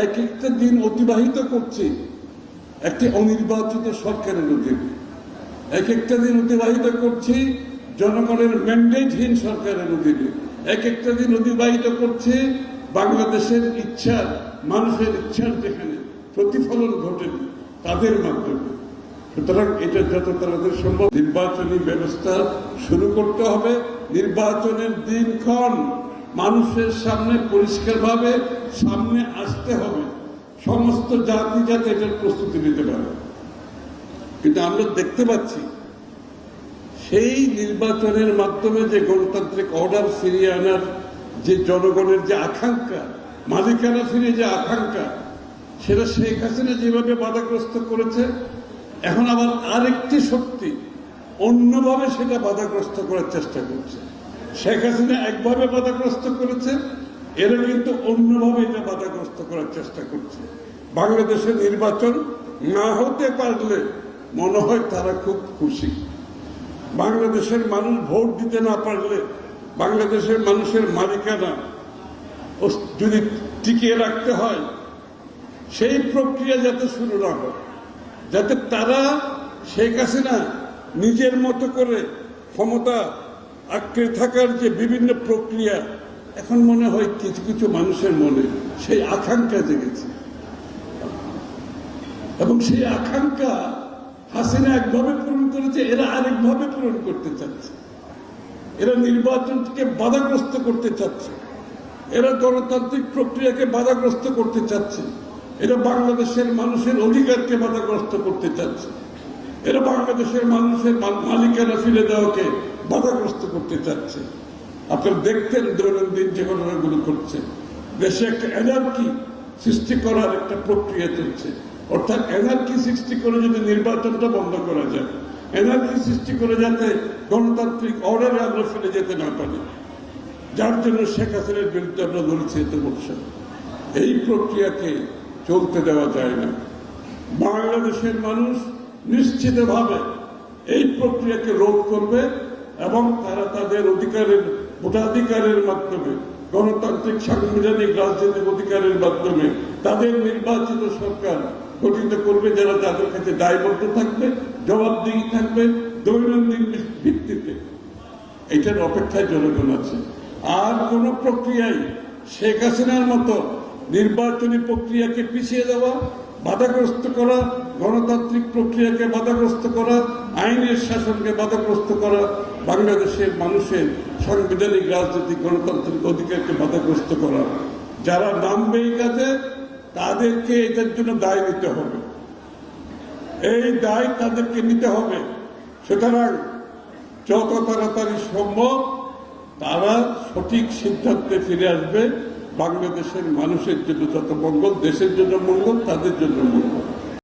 এক একটা দিন অতিবাহিত করছে একটি অনির্বাচিত সরকারের অধীনে, এক একটা দিন অতিবাহিত করছি জনগণের ম্যান্ডেটহীন সরকারের অধীনে, এক একটা দিন অতিবাহিত করছে বাংলাদেশের ইচ্ছা, মানুষের ইচ্ছার যেখানে প্রতিফলন ঘটে তাদের মাধ্যমে। সুতরাং এটা যত তাড়াতাড়ি সম্ভব নির্বাচনী ব্যবস্থা শুরু করতে হবে। নির্বাচনের দিনক্ষণ মানুষের সামনে পরিষ্কারভাবে সামনে আসতে হবে, সমস্ত জাতি যাতে এটার প্রস্তুতি নিতে পারে। কিন্তু আমরা দেখতে পাচ্ছি সেই নির্বাচনের মাধ্যমে যে গণতান্ত্রিক অর্ডার ফিরিয়ে আনার যে জনগণের যে আকাঙ্ক্ষা, মালিকানা ফিরে যে আকাঙ্ক্ষা, সেটা শেখ হাসিনা যেভাবে বাধাগ্রস্ত করেছে, এখন আবার আরেকটি শক্তি অন্যভাবে সেটা বাধাগ্রস্ত করার চেষ্টা করছে। শেখ হাসিনা একভাবে বাধাগ্রস্ত করেছে, এরা কিন্তু অন্যভাবে এটা বাধাগ্রস্ত করার চেষ্টা করছে। বাংলাদেশের নির্বাচন না হতে পারলে মনে হয় তারা খুব খুশি। বাংলাদেশের মানুষ ভোট দিতে না পারলে বাংলাদেশের মানুষের মালিকানা যদি টিকিয়ে রাখতে হয়, সেই প্রক্রিয়া যাতে শুরু না হয়, যাতে তারা শেখ হাসিনা নিজের মতো করে ক্ষমতা আঁকড়ে থাকার যে বিভিন্ন প্রক্রিয়া, এখন মনে হয় কিছু কিছু মানুষের মনে সেই আকাঙ্ক্ষা জেগেছে, এবং সেই আকাঙ্ক্ষা হাসিনা একভাবে পূরণ করেছে, এরা আরেকভাবে পূরণ করতে চাচ্ছে। এরা নির্বাচনকে বাধাগ্রস্ত করতে চাচ্ছে, এরা গণতান্ত্রিক প্রক্রিয়াকে বাধাগ্রস্ত করতে চাচ্ছে, এরা বাংলাদেশের মানুষের অধিকারকে বাধাগ্রস্ত করতে চাচ্ছে, এরা বাংলাদেশের মানুষের মালিকানা ফিরে দেওয়াকে বাধাগ্রস্ত করতে চাচ্ছে। আপনারা দেখতেন দৈনন্দিন যে ঘটনাগুলো করছে, দেশে একটা এনার্কি সৃষ্টি করার একটা প্রক্রিয়া চলছে। অর্থাৎ এনার্কি সৃষ্টি করে যদি নির্বাচনটা বন্ধ করা যায়, এনার্কি সৃষ্টি করে যাতে গণতান্ত্রিক অর্ডারে আমরা ফিরে যেতে না পারি, যার জন্য শেখ হাসিনার বিরুদ্ধে আমরা লড়ছি এত বছর। এই প্রক্রিয়াকে চলতে দেওয়া যায় না। বাংলাদেশের মানুষ নিশ্চিতভাবে এই প্রক্রিয়াকে রোধ করবে, এবং তারা তাদের অধিকারের, ভোটাধিকারের মাধ্যমে, গণতান্ত্রিক সাংবিধানিক রাজনৈতিক অধিকারের মাধ্যমে তাদের নির্বাচিত সরকার গঠিত করবে, যারা তাদের কাছে দায়বদ্ধ থাকবে, জবাবদিহি থাকবে দৈনন্দিন ভিত্তিতে। এটার অপেক্ষায় জনগণ আছে। আর কোন প্রক্রিয়ায় শেখ হাসিনার মতো নির্বাচনী প্রক্রিয়াকে পিছিয়ে দেওয়া, বাধাগ্রস্ত করা, গণতান্ত্রিক প্রক্রিয়াকে বাধাগ্রস্ত করা, আইনের শাসনকে বাধাগ্রস্ত করা, বাংলাদেশের মানুষের সাংবিধানিক রাজনৈতিক গণতান্ত্রিক অধিকারকে বাধাগ্রস্ত করা, যারা নামবে এই কাজে তাদেরকে এটার জন্য দায় নিতে হবে। এই দায় তাদেরকে নিতে হবে। সুতরাং যত তাড়াতাড়ি সম্ভব তারা সঠিক সিদ্ধান্তে ফিরে আসবে। বাংলাদেশের মানুষের জন্য যত মঙ্গল, দেশের জন্য মঙ্গল, তাদের জন্য মঙ্গল।